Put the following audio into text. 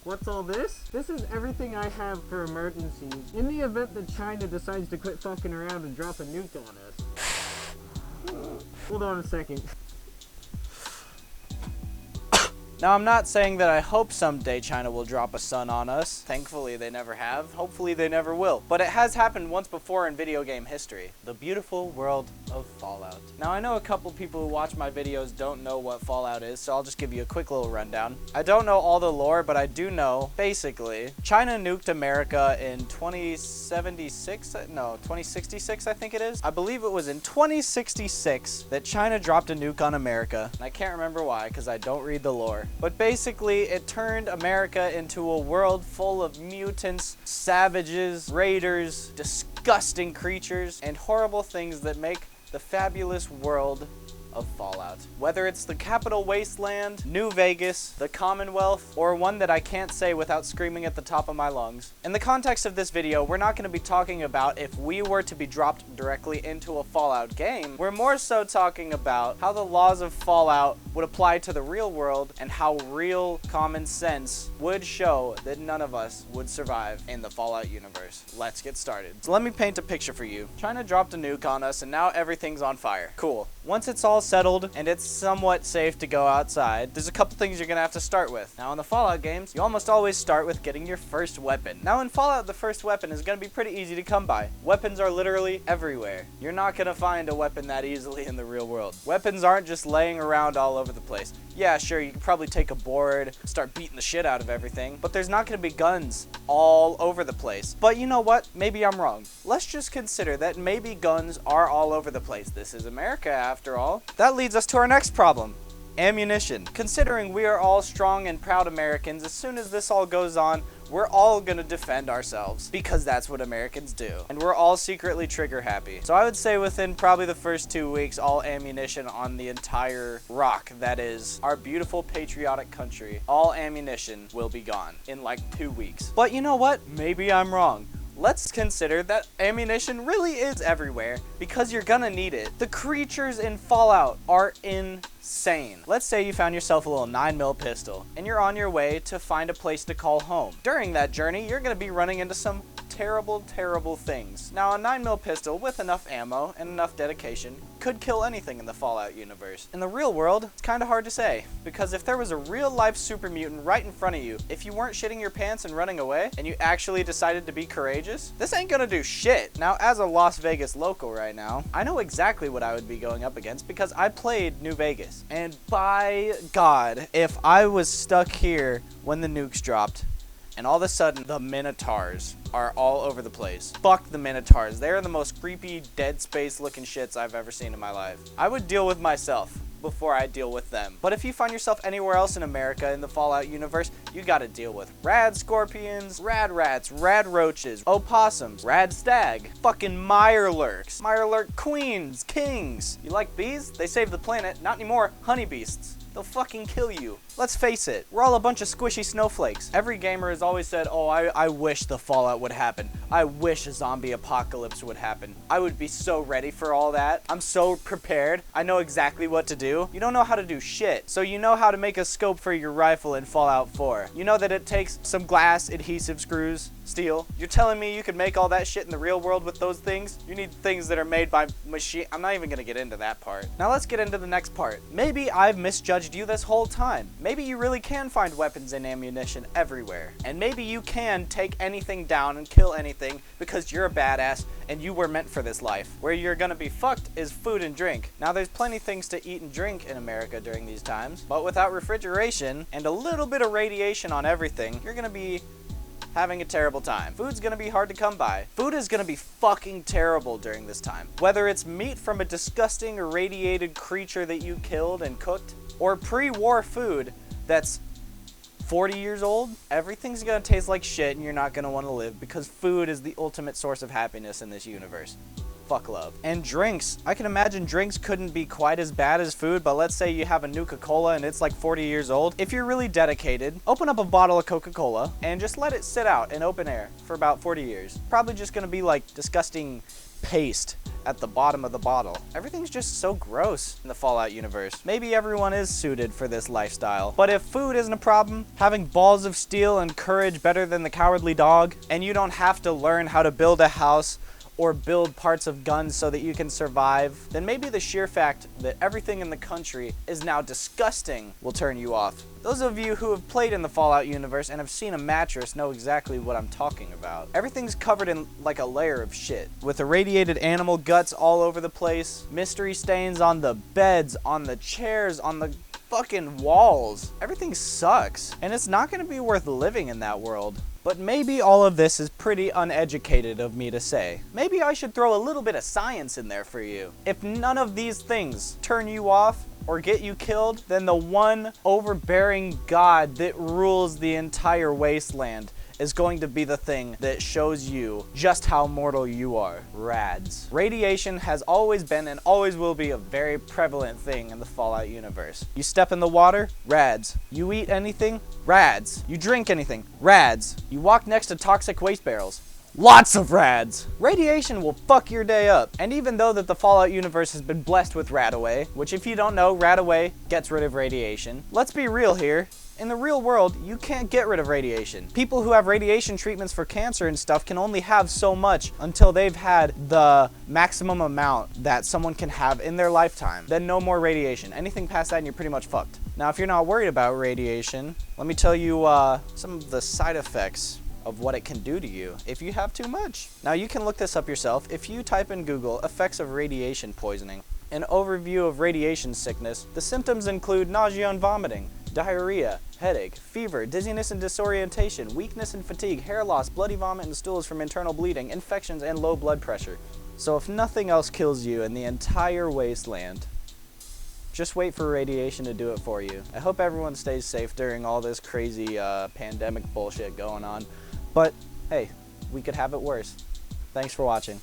What's all this? This is everything I have for emergencies. In the event that China decides to quit fucking around and drop a nuke on us. Hold on a second. Now, I'm not saying that I hope someday China will drop a sun on us. Thankfully, they never have. Hopefully, they never will. But it has happened once before in video game history. The beautiful world of Fallout. Now, I know a couple people who watch my videos don't know what Fallout is, so I'll just give you a quick little rundown. I don't know all the lore, but I do know, basically, China nuked America in 2076? No, 2066, I think it is. I believe it was in 2066 that China dropped a nuke on America. And I can't remember why, because I don't read the lore. But basically, it turned America into a world full of mutants, savages, raiders, disgusting creatures, and horrible things that make the fabulous world of Fallout. Whether it's the capital wasteland, New Vegas, the Commonwealth, or one that I can't say without screaming at the top of my lungs. In the context of this video, we're not going to be talking about if we were to be dropped directly into a Fallout game. We're more so talking about how the laws of Fallout would apply to the real world and how real common sense would show that none of us would survive in the Fallout universe. Let's get started. So let me paint a picture for you. China dropped a nuke on us and now everything's on fire. Cool. Once it's all settled and it's somewhat safe to go outside, there's a couple things you're gonna have to start with. Now in the Fallout games, you almost always start with getting your first weapon. Now in Fallout, the first weapon is gonna be pretty easy to come by. Weapons are literally everywhere. You're not gonna find a weapon that easily in the real world. Weapons aren't just laying around all over the place. Yeah, sure, you can probably take a board, start beating the shit out of everything, but there's not gonna be guns all over the place. But you know what? Maybe I'm wrong. Let's just consider that maybe guns are all over the place. This is America after all. That leads us to our next problem. Ammunition. Considering we are all strong and proud Americans, as soon as this all goes on, we're all gonna defend ourselves because that's what Americans do. And we're all secretly trigger happy. So I would say within probably the first 2 weeks, all ammunition on the entire rock that is our beautiful patriotic country, all ammunition will be gone in like 2 weeks. But you know what? Maybe I'm wrong. Let's consider that ammunition really is everywhere because you're gonna need it. The creatures in Fallout are insane. Let's say you found yourself a little 9mm pistol and you're on your way to find a place to call home. During that journey, you're gonna be running into some terrible things. Now, a 9mm pistol with enough ammo and enough dedication could kill anything in the Fallout universe. In the real world, it's kind of hard to say, because if there was a real-life super mutant right in front of you, if you weren't shitting your pants and running away, and you actually decided to be courageous, this ain't gonna do shit. Now, as a Las Vegas local right now, I know exactly what I would be going up against because I played New Vegas. And by God, if I was stuck here when the nukes dropped, and all of a sudden, the Minotaurs are all over the place. Fuck the Minotaurs. They're the most creepy, Dead Space looking shits I've ever seen in my life. I would deal with myself before I deal with them. But if you find yourself anywhere else in America in the Fallout universe, you gotta deal with rad scorpions, rad rats, rad roaches, opossums, rad stag, fucking mirelurks, mirelurk queens, kings. You like bees? They save the planet. Not anymore. Honeybeasts. They'll fucking kill you. Let's face it, we're all a bunch of squishy snowflakes. Every gamer has always said, oh, I wish the Fallout would happen. I wish a zombie apocalypse would happen. I would be so ready for all that. I'm so prepared. I know exactly what to do. You don't know how to do shit. So you know how to make a scope for your rifle in Fallout 4. You know that it takes some glass, adhesive screws, steel. You're telling me you could make all that shit in the real world with those things? You need things that are made by machine. I'm not even gonna get into that part. Now let's get into the next part. Maybe I've misjudged you this whole time. Maybe you really can find weapons and ammunition everywhere. And maybe you can take anything down and kill anything because you're a badass and you were meant for this life. Where you're gonna be fucked is food and drink. Now there's plenty things to eat and drink in America during these times, but without refrigeration and a little bit of radiation on everything, you're gonna be having a terrible time. Food's gonna be hard to come by. Food is gonna be fucking terrible during this time. Whether it's meat from a disgusting irradiated creature that you killed and cooked, or pre-war food that's 40 years old, everything's gonna taste like shit and you're not gonna wanna live because food is the ultimate source of happiness in this universe. Fuck love. And drinks. I can imagine drinks couldn't be quite as bad as food, but let's say you have a Nuka-Cola and it's like 40 years old. If you're really dedicated, open up a bottle of Coca-Cola and just let it sit out in open air for about 40 years. Probably just gonna be like disgusting paste at the bottom of the bottle. Everything's just so gross in the Fallout universe. Maybe everyone is suited for this lifestyle. But if food isn't a problem, having balls of steel and courage better than the cowardly dog, and you don't have to learn how to build a house or build parts of guns so that you can survive, then maybe the sheer fact that everything in the country is now disgusting will turn you off. Those of you who have played in the Fallout universe and have seen a mattress know exactly what I'm talking about. Everything's covered in like a layer of shit, with irradiated animal guts all over the place, mystery stains on the beds, on the chairs, on the fucking walls. Everything sucks, and it's not gonna be worth living in that world. But maybe all of this is pretty uneducated of me to say. Maybe I should throw a little bit of science in there for you. If none of these things turn you off or get you killed, then the one overbearing god that rules the entire wasteland is going to be the thing that shows you just how mortal you are. Rads. Radiation has always been and always will be a very prevalent thing in the Fallout universe. You step in the water, rads. You eat anything, rads. You drink anything, rads. You walk next to toxic waste barrels, lots of rads. Radiation will fuck your day up. And even though that the Fallout universe has been blessed with Radaway, which if you don't know, Radaway gets rid of radiation. Let's be real here. In the real world, you can't get rid of radiation. People who have radiation treatments for cancer and stuff can only have so much until they've had the maximum amount that someone can have in their lifetime. Then no more radiation. Anything past that and you're pretty much fucked. Now, if you're not worried about radiation, let me tell you some of the side effects of what it can do to you if you have too much. Now, you can look this up yourself. If you type in Google, effects of radiation poisoning, an overview of radiation sickness, the symptoms include nausea and vomiting, diarrhea, headache, fever, dizziness and disorientation, weakness and fatigue, hair loss, bloody vomit and stools from internal bleeding, infections, and low blood pressure. So if nothing else kills you in the entire wasteland, just wait for radiation to do it for you. I hope everyone stays safe during all this crazy pandemic bullshit going on. But hey, we could have it worse. Thanks for watching.